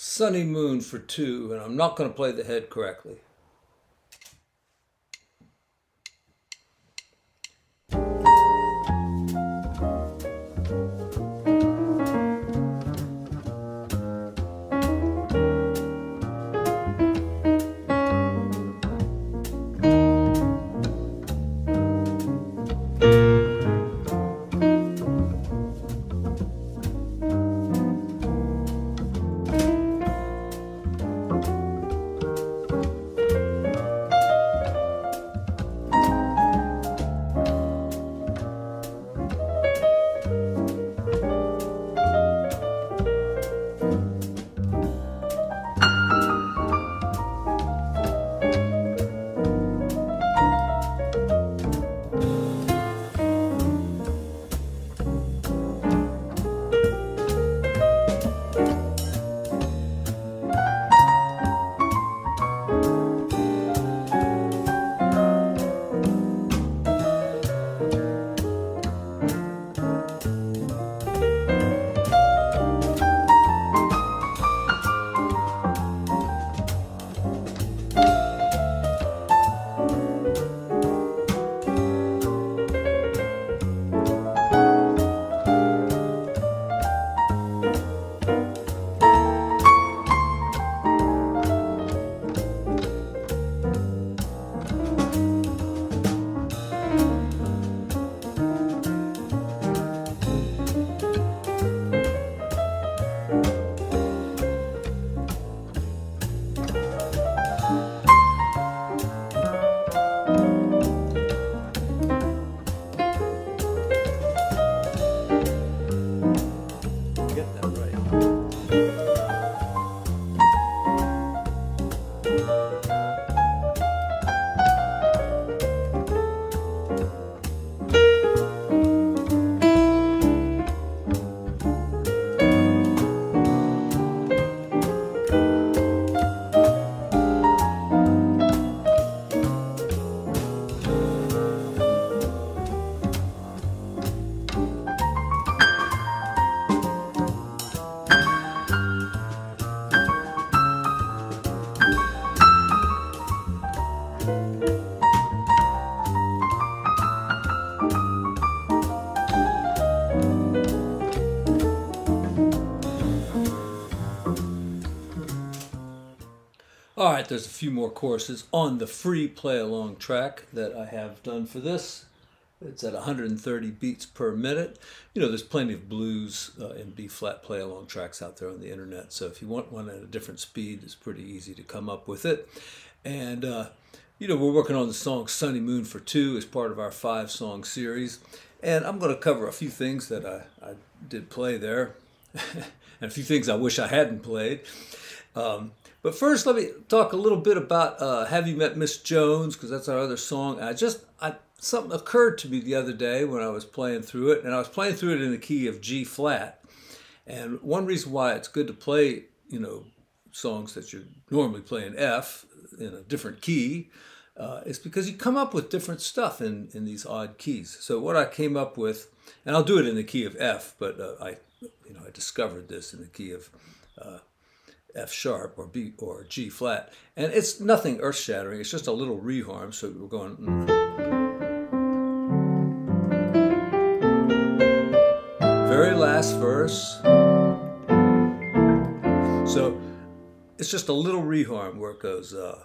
Sonnymoon for Two, and I'm not going to play the head correctly. All right, there's a few more courses on the free play-along track that I have done for this. It's at 130 beats per minute. You know, there's plenty of blues and B-flat play-along tracks out there on the internet. So if you want one at a different speed, it's pretty easy to come up with it. And, you know, we're working on the song Sonnymoon for Two as part of our 5-song series. And I'm going to cover a few things that I did play there and a few things I wish I hadn't played. But first, let me talk a little bit about Have You Met Miss Jones, because that's our other song. Something occurred to me the other day when I was playing through it, and I was playing through it in the key of G flat. And one reason why it's good to play, you know, songs that you normally play in F in a different key is because you come up with different stuff in these odd keys. So what I came up with, and I'll do it in the key of F, but I discovered this in the key of F sharp or B or G flat, and it's nothing earth-shattering. It's just a little reharm. So we're going very last verse. So it's just a little reharm where it goes. We're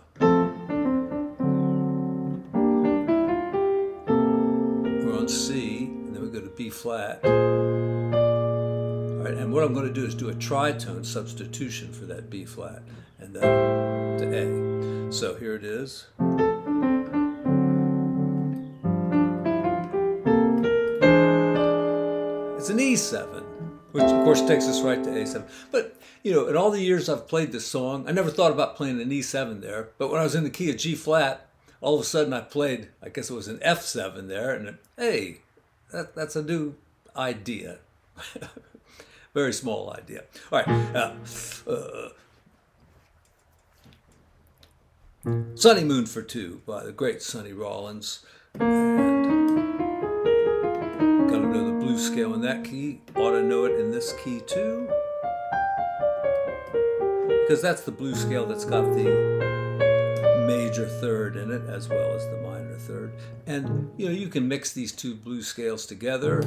on C, and then we go to B flat. Right, and what I'm going to do is do a tritone substitution for that B flat and then to A. So here it is. It's an E7, which of course takes us right to A7. But, you know, in all the years I've played this song, I never thought about playing an E7 there. But when I was in the key of G flat, all of a sudden I played, I guess it was an F7 there, and hey, that's a new idea. Very small idea. All right. Sonnymoon for Two by the great Sonny Rollins. And gotta know the blues scale in that key. Ought to know it in this key too. because that's the blues scale that's got the major third in it as well as the minor third. And you can mix these two blues scales together.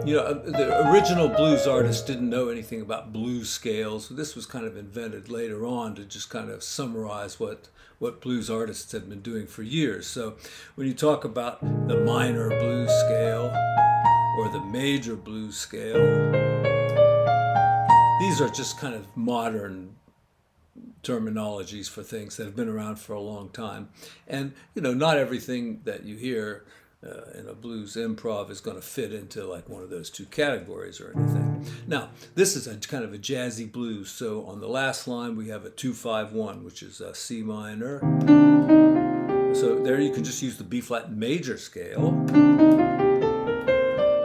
The original blues artists didn't know anything about blues scales. This was kind of invented later on to just kind of summarize what blues artists had been doing for years. So when you talk about the minor blues scale or the major blues scale, these are just kind of modern terminologies for things that have been around for a long time. And not everything that you hear in a blues improv is going to fit into like one of those two categories or anything. Now, this is a kind of a jazzy blues. So on the last line we have a 2-5-1, which is a C minor. So there you can just use the B flat major scale.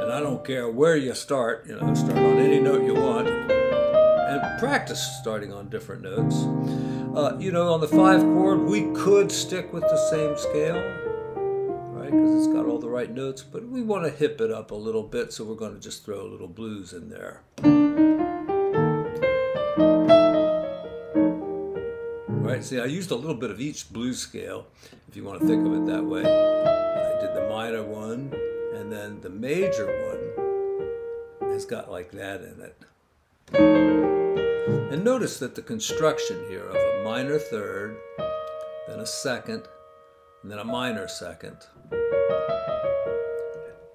And I don't care where you start, start on any note you want. And practice starting on different notes. On the 5 chord, we could stick with the same scale, right? Because it's got all the right notes, but we want to hip it up a little bit, so we're going to just throw a little blues in there. Right? See, I used a little bit of each blues scale, if you want to think of it that way. I did the minor one, and then the major one has got like that in it. And notice that the construction here of a minor third, then a second, and then a minor second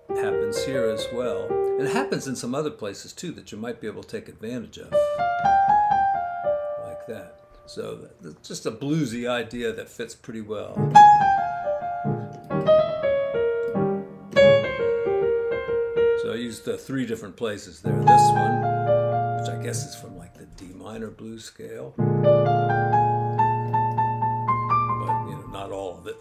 happens here as well. And it happens in some other places too that you might be able to take advantage of, like that. So that's just a bluesy idea that fits pretty well. So I used 3 different places there. This one, which I guess is from like the D minor blues scale, but not all of it.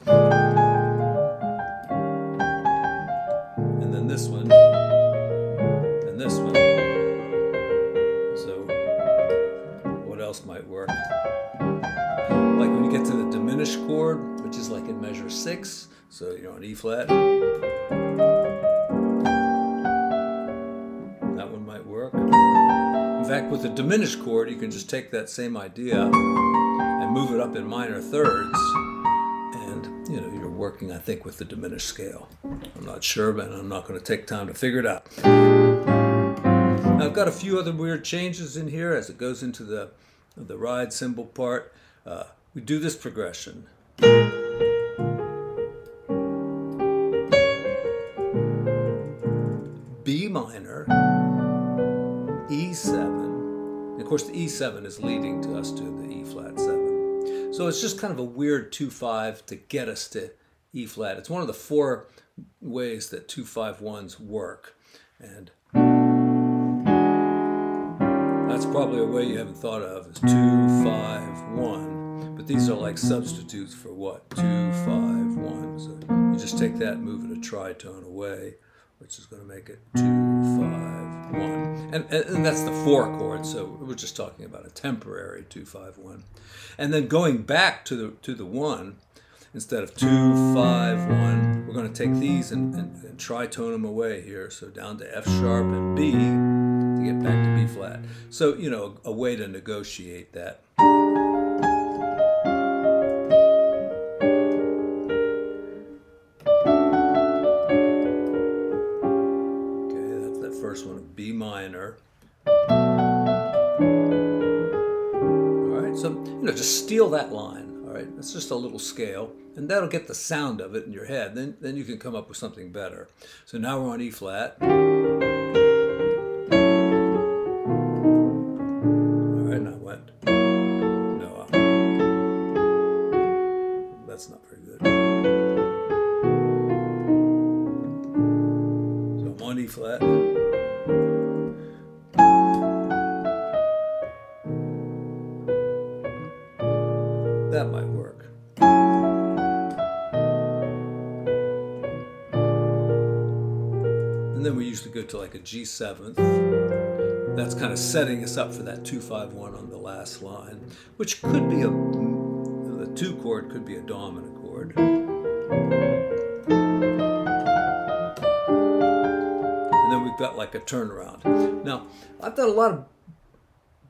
And then this one, and this one. So what else might work? Like when you get to the diminished chord, which is like in measure 6, so on E flat, that one might work. In fact, with the diminished chord, you can just take that same idea and move it up in minor thirds, and you're working, I think, with the diminished scale. I'm not sure, but I'm not going to take time to figure it out. Now, I've got a few other weird changes in here as it goes into the ride cymbal part. We do this progression. B minor, E7. And of course, the E7 is leading to us to the E flat 7. So it's just kind of a weird 2-5 to get us to E flat. It's one of the 4 ways that 2-5-1s work. And that's probably a way you haven't thought of, is 2-5-1. But these are like substitutes for what? 2-5-1. So you just take that and move it a tritone away, which is going to make it 2-5-1. And that's the 4 chord, so we're just talking about a temporary 2-5-1. And then going back to the 1, instead of 2-5-1, we're going to take these and tritone them away here. So down to F sharp and B to get back to B flat. So, a way to negotiate that. First one, B minor. All right, so just steal that line. All right, that's just a little scale, and that'll get the sound of it in your head. Then you can come up with something better. So now we're on E flat. All right, now what? No, that's not very good. So I'm on E flat. That might work. And then we usually go to like a G7th. That's kind of setting us up for that 2-5-1 on the last line, which could be the 2 chord could be a dominant chord. And then we've got like a turnaround. Now, I've done a lot of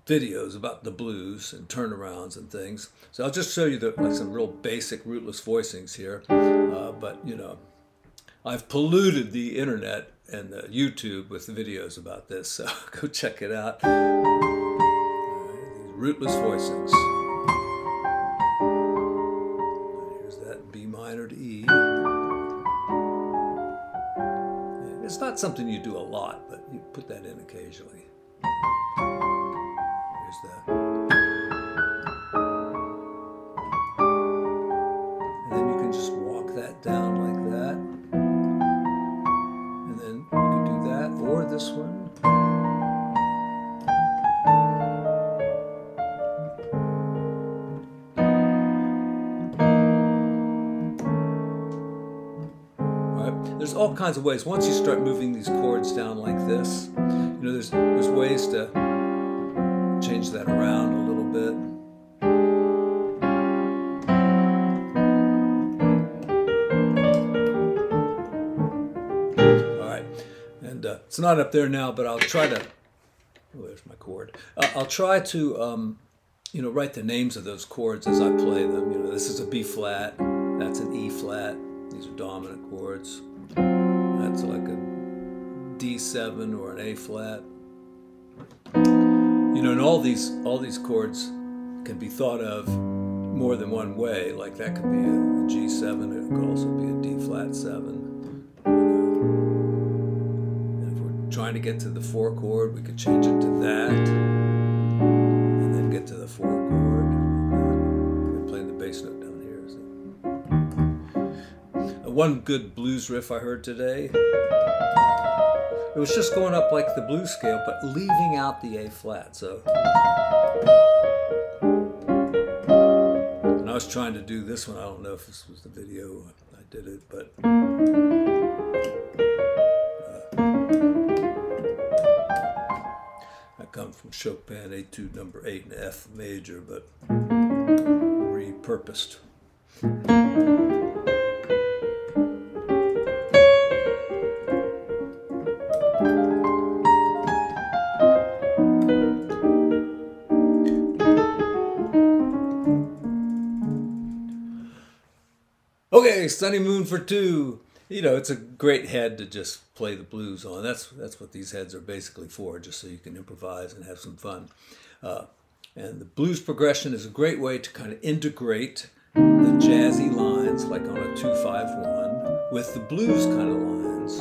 videos about the blues and turnarounds and things. So I'll just show you like some real basic rootless voicings here. But you know, I've polluted the internet and YouTube with videos about this, so go check it out. All right, these rootless voicings. Here's that B minor to E. It's not something you do a lot, but you put that in occasionally. Here's that. And then you can just walk that down like that. And then you can do that, or this one. There's all kinds of ways. Once you start moving these chords down like this, you know, there's ways to change that around a little bit. All right, and it's not up there now, but I'll try to. Oh, there's my chord. I'll try to, you know, write the names of those chords as I play them. You know, this is a B flat. That's an E flat. These are dominant chords. That's like a D7 or an A flat. You know, and all these chords can be thought of more than one way. Like that could be a G7. It could also be a D flat 7. And if we're trying to get to the 4 chord, we could change it to that, and then get to the 4 chord. And play the bass note down here. So. One good blues riff I heard today, it was just going up like the blues scale, but leaving out the A flat. So, and I was trying to do this one. I don't know if this was the video I did it, but I come from Chopin Etude number 8 in F major, but repurposed. Okay, Sonnymoon For Two. You know, it's a great head to just play the blues on. That's what these heads are basically for, just so you can improvise and have some fun. And the blues progression is a great way to kind of integrate the jazzy lines, like on a 2-5-1, with the blues kind of lines.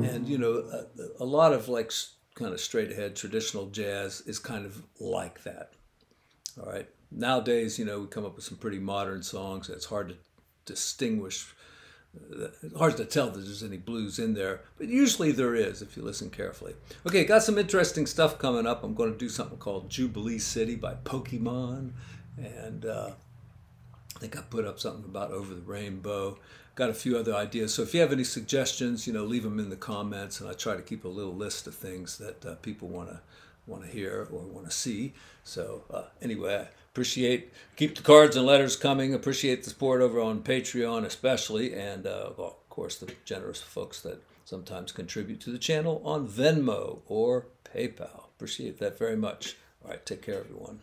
And, you know, a lot of like kind of straight ahead traditional jazz is kind of like that. All right. Nowadays, you know, we come up with some pretty modern songs. It's hard to distinguish. It's hard to tell that there's any blues in there, but usually there is if you listen carefully. Okay, got some interesting stuff coming up. I'm going to do something called Jubilee City by Pokemon, and I think I put up something about Over the Rainbow. Got a few other ideas. So if you have any suggestions, you know, leave them in the comments, and I try to keep a little list of things that people want to hear or want to see. So anyway, I appreciate, keep the cards and letters coming. Appreciate the support over on Patreon especially, and well, of course the generous folks that sometimes contribute to the channel on Venmo or PayPal. Appreciate that very much. All right, take care everyone.